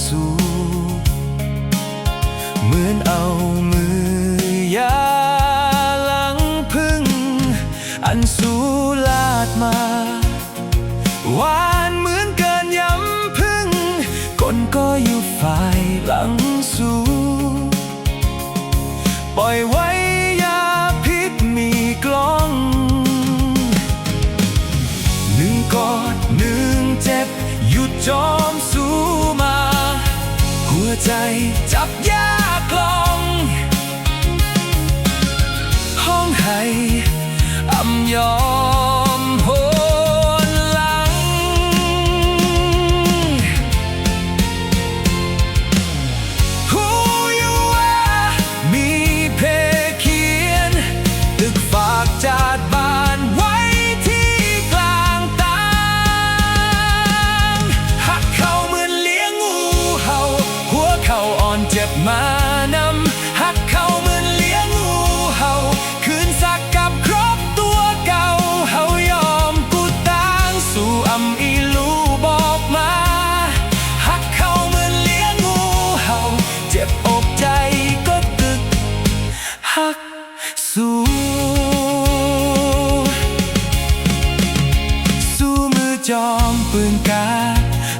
สู่เหมือนเอามือยาหลังพึ่งอันสูลาดมาหวานเหมือนเกินย้ำพึ่งคนก็อยู่ฝ่ายหลังสู่ปล่อยไว้ยาพิษมีกล้องหนึ่งกอดหนึ่งเจ็บหยุดจอมสู้มาหัวใจจับยากลองห้องให้อำยอมโหนหลังหูอยู่ว่ามีเพเขียนตึกฝากจาดบ้านไว้ที่กลางตางหักเขาเหมือนเลี้ยงงูเห่าหัวเขาอ่อนเจ็บมานำหักเขาเหมือนเลี้ยงงูเห่าคืนสักกับครบตัวเก่าเฮายอมกูต่างสู่อำอีลูบอกมาหักเขาเหมือนเลี้ยงงูเห่าเจ็บอกใจก็ตึกหักสู่มือจอมปืนกา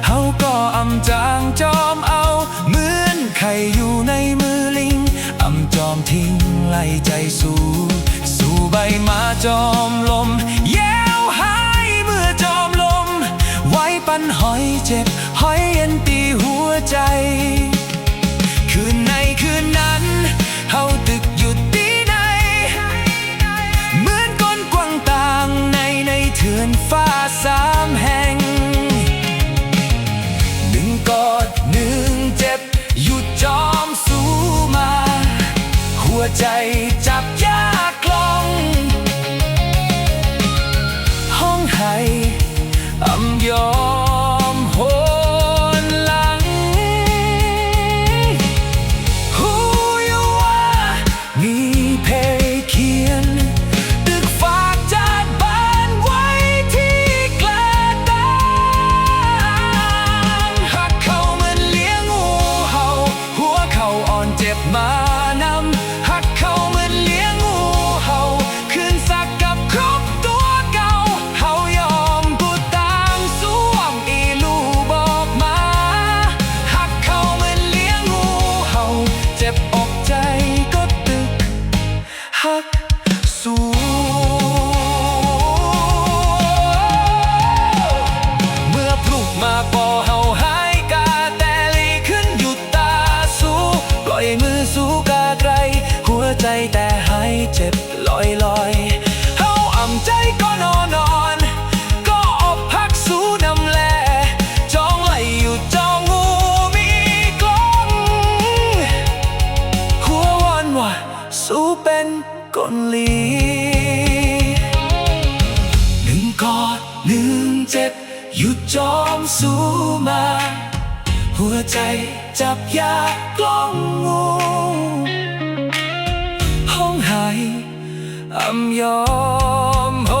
เฮาก็อำจางจอมเอาเหมือนไข่อยู่ในมือลิงอำจอมทิ้งไล่ใจสู่ใบมาจอมลมแย้วหายเมื่อจอมลมไว้ปันหอยเจ็บหอยเย็นตีหัวใจคืนในคืนนั้นเฮาตึกอยู่ตีไหนเหมือนก้นกว้างต่างในเถื่อนฟ้าสามแห่งหนึ่งกอดหนึ่งเจ็บหยุดจอมสู้มาหัวใจจับยากลองห้องให้อำยอมโหนหลังหูอยู่ว่ามีเพเขียนตึกฝากจาดบ้านไว้ที่กลางตางหักเขาเหมือนเลี้ยงงูเห่าหัวเขาอ่อนเจ็บมานำหักเขาเหมือนเลี้ยงงูเห่าคืนสักกับครบตัวเก่าเฮายอมกูต่างสู้อำอีลูบอกมาหักเขาเหมือนเลี้ยงงูเห่าเจ็บอกใจก็ตึกหักสู่เมื่อพลุกมาปอเฮาหายกาแต่ลีขึ้นหยุดตาสู้ปล่อยมือสู้กาไกลหัวใจแต่หายเจ็บลอยเฮาอ่ำใจก็นอนก็อบพักสู้นำแลจองไหลอยู่จองงูมีกล้องหัววันว่าสู้เป็นก้นลีหนึ่งกอดหนึ่งเจ็บหยุดจอมสู้มาหัวใจจับยากล้องงูห้องให้อำยอมโห